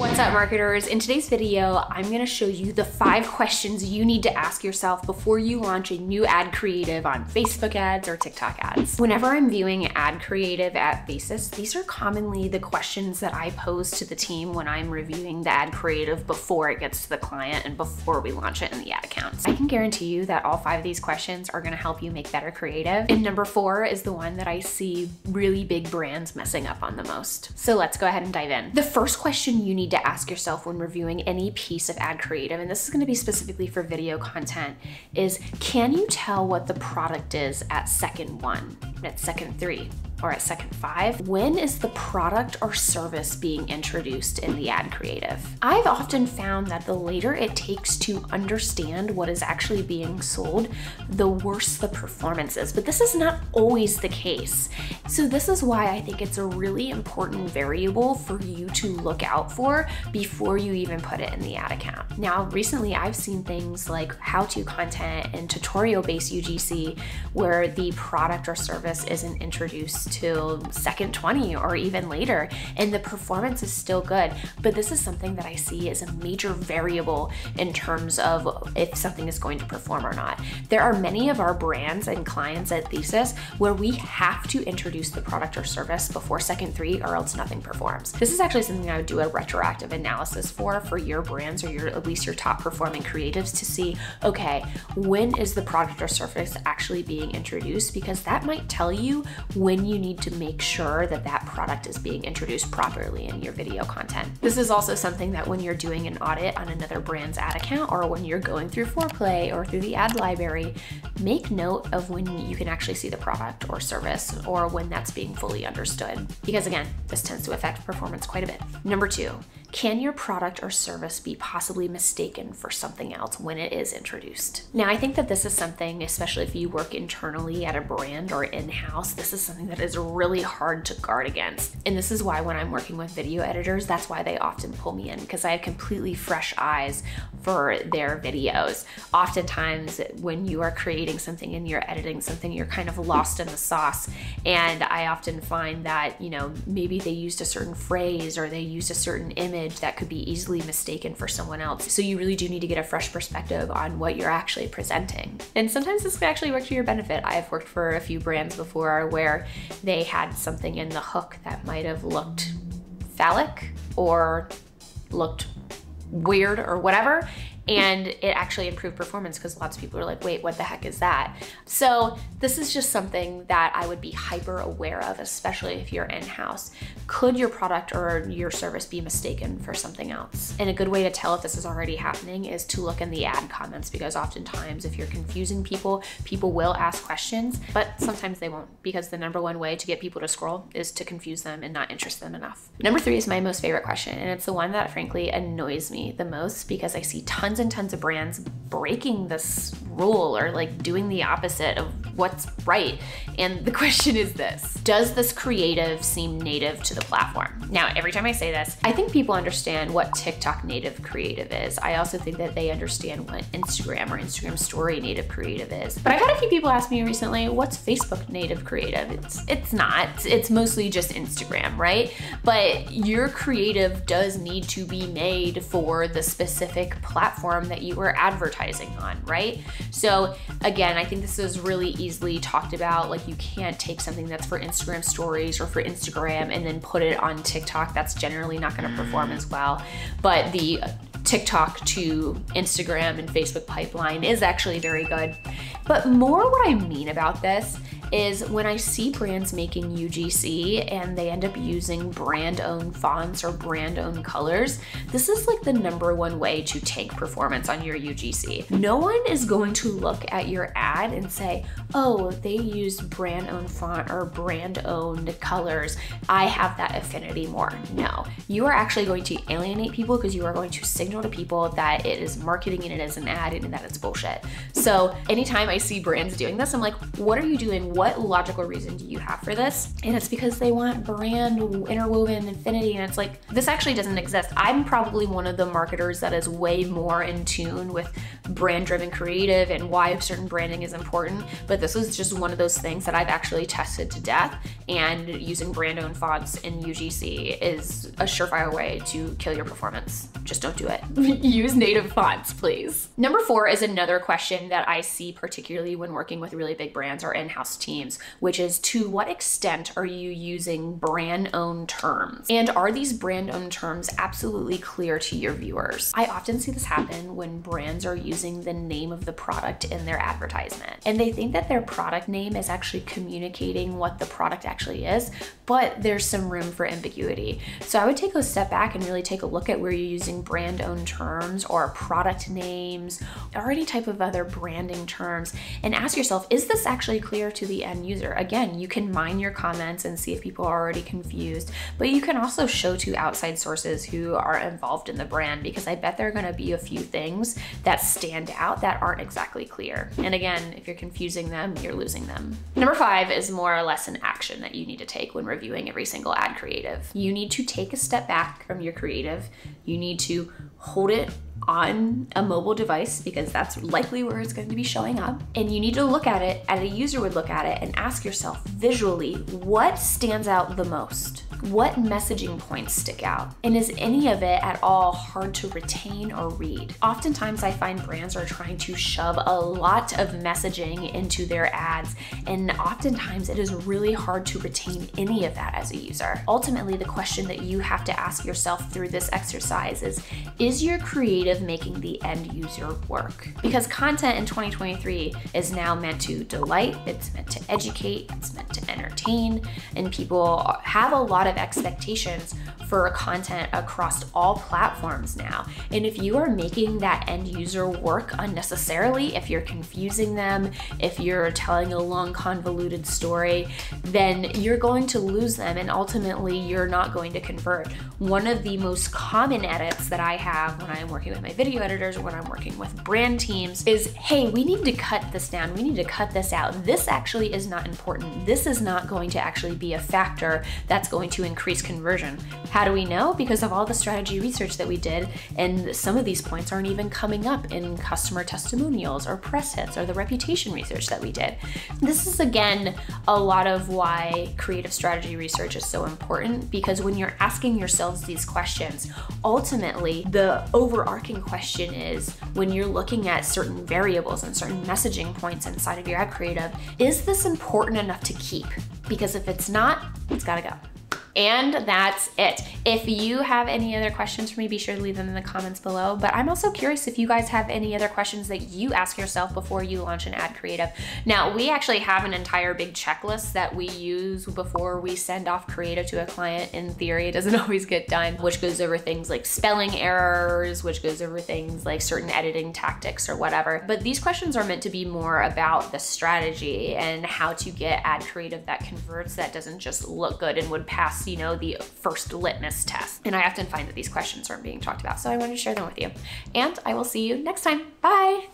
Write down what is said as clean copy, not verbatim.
What's up, marketers? In today's video, I'm gonna show you the 5 questions you need to ask yourself before you launch a new ad creative on Facebook ads or TikTok ads. Whenever I'm viewing ad creative at Basis, these are commonly the questions that I pose to the team when I'm reviewing the ad creative before it gets to the client and before we launch it in the ad accounts. I can guarantee you that all 5 of these questions are gonna help you make better creative. And number 4 is the one that I see really big brands messing up on the most. So let's go ahead and dive in. The first question you need to ask yourself when reviewing any piece of ad creative, and this is going to be specifically for video content, is can you tell what the product is at second 1, at second 3, or at second 5? When is the product or service being introduced in the ad creative? I've often found that the later it takes to understand what is actually being sold, the worse the performance is, but this is not always the case. So this is why I think it's a really important variable for you to look out for before you even put it in the ad account. Now, recently I've seen things like how-to content and tutorial-based UGC where the product or service isn't introduced till second 20 or even later, and the performance is still good. But this is something that I see as a major variable in terms of if something is going to perform or not. There are many of our brands and clients at Thesis where we have to introduce the product or service before second 3 or else nothing performs. This is actually something I would do a retroactive analysis for your brands or at least your top performing creatives to see, okay, when is the product or service actually being introduced? Because that might tell you when you need to make sure that that product is being introduced properly in your video content. This is also something that when you're doing an audit on another brand's ad account or when you're going through Foreplay or through the ad library, make note of when you can actually see the product or service or when that's being fully understood. Because again, this tends to affect performance quite a bit. Number 2, can your product or service be possibly mistaken for something else when it is introduced? Now, I think that this is something, especially if you work internally at a brand or in-house, this is something that is really hard to guard against. And this is why when I'm working with video editors, that's why they often pull me in, because I have completely fresh eyes for their videos. Oftentimes, when you are creating something and you're editing something, you're kind of lost in the sauce. And I often find that, you know, maybe they used a certain phrase or they used a certain image that could be easily mistaken for someone else. So you really do need to get a fresh perspective on what you're actually presenting. And sometimes this can actually work to your benefit. I've worked for a few brands before where they had something in the hook that might have looked phallic or looked weird or whatever, and it actually improved performance because lots of people are like, wait, what the heck is that? So this is just something that I would be hyper aware of, especially if you're in-house. Could your product or your service be mistaken for something else? And a good way to tell if this is already happening is to look in the ad comments, because oftentimes if you're confusing people, people will ask questions, but sometimes they won't, because the #1 way to get people to scroll is to confuse them and not interest them enough. Number 3 is my most favorite question, and it's the one that frankly annoys me the most because I see tons and tons of brands breaking this rule or like doing the opposite of what's right. And the question is this: does this creative seem native to the platform? Now, every time I say this, I think people understand what TikTok native creative is. I also think that they understand what Instagram or Instagram story native creative is. But I've had a few people ask me recently, what's Facebook native creative? It's not. It's mostly just Instagram, right? But your creative does need to be made for the specific platform that you are advertising on, right? So again, I think this is really easily talked about. Like, you can't take something that's for Instagram stories or for Instagram and then put it on TikTok. That's generally not going to perform as well. But the TikTok to Instagram and Facebook pipeline is actually very good. But more what I mean about this is when I see brands making UGC and they end up using brand-owned fonts or brand-owned colors, this is like the #1 way to tank performance on your UGC. No one is going to look at your ad and say, oh, they used brand-owned font or brand-owned colors, I have that affinity more. No, you are actually going to alienate people because you are going to signal to people that it is marketing and it is an ad and that it's bullshit. So anytime I see brands doing this, I'm like, what are you doing? What what logical reason do you have for this? And it's because they want brand interwoven infinity, and it's like, this actually doesn't exist. I'm probably one of the marketers that is way more in tune with brand-driven creative and why certain branding is important, but this is just one of those things that I've actually tested to death, and using brand-owned fonts in UGC is a surefire way to kill your performance. Just don't do it. Use native fonts, please. Number 4 is another question that I see particularly when working with really big brands or in-house teams, which is, to what extent are you using brand-owned terms? And are these brand-owned terms absolutely clear to your viewers? I often see this happen when brands are using the name of the product in their advertisement, and they think that their product name is actually communicating what the product actually is, but there's some room for ambiguity. So I would take a step back and really take a look at where you're using brand-owned terms or product names or any type of other branding terms, and ask yourself, is this actually clear to the end user? Again, you can mine your comments and see if people are already confused, but you can also show to outside sources who are involved in the brand, because I bet there are going to be a few things that stand out that aren't exactly clear. And again, if you're confusing them, you're losing them. Number 5 is more or less an action that you need to take when reviewing every single ad creative. You need to take a step back from your creative. You need to hold it on a mobile device, because that's likely where it's going to be showing up. And you need to look at it as a user would look at it and ask yourself visually, what stands out the most? What messaging points stick out? And is any of it at all hard to retain or read? Oftentimes I find brands are trying to shove a lot of messaging into their ads, and oftentimes it is really hard to retain any of that as a user. Ultimately, the question that you have to ask yourself through this exercise is your creative making the end user work? Because content in 2023 is now meant to delight, it's meant to educate, it's meant to entertain, and people have a lot of expectations for content across all platforms now. And if you are making that end user work unnecessarily, if you're confusing them, if you're telling a long convoluted story, then you're going to lose them, and ultimately you're not going to convert. One of the most common edits that I have when I'm working with my video editors or when I'm working with brand teams is, hey, we need to cut this down, we need to cut this out. This actually is not important. This is not going to actually be a factor that's going to increase conversion. How do we know? Because of all the strategy research that we did, and some of these points aren't even coming up in customer testimonials or press hits or the reputation research that we did. This is, again, a lot of why creative strategy research is so important, because when you're asking yourselves these questions, ultimately the overarching question is, when you're looking at certain variables and certain messaging points inside of your ad creative, is this important enough to keep? Because if it's not, it's gotta go. And that's it. If you have any other questions for me, be sure to leave them in the comments below. But I'm also curious if you guys have any other questions that you ask yourself before you launch an ad creative. Now, we actually have an entire big checklist that we use before we send off creative to a client. In theory, it doesn't always get done, which goes over things like spelling errors, which goes over things like certain editing tactics or whatever. But these questions are meant to be more about the strategy and how to get ad creative that converts, that doesn't just look good and would pass, you know, the first litmus test. And I often find that these questions aren't being talked about, so I wanted to share them with you. And I will see you next time. Bye.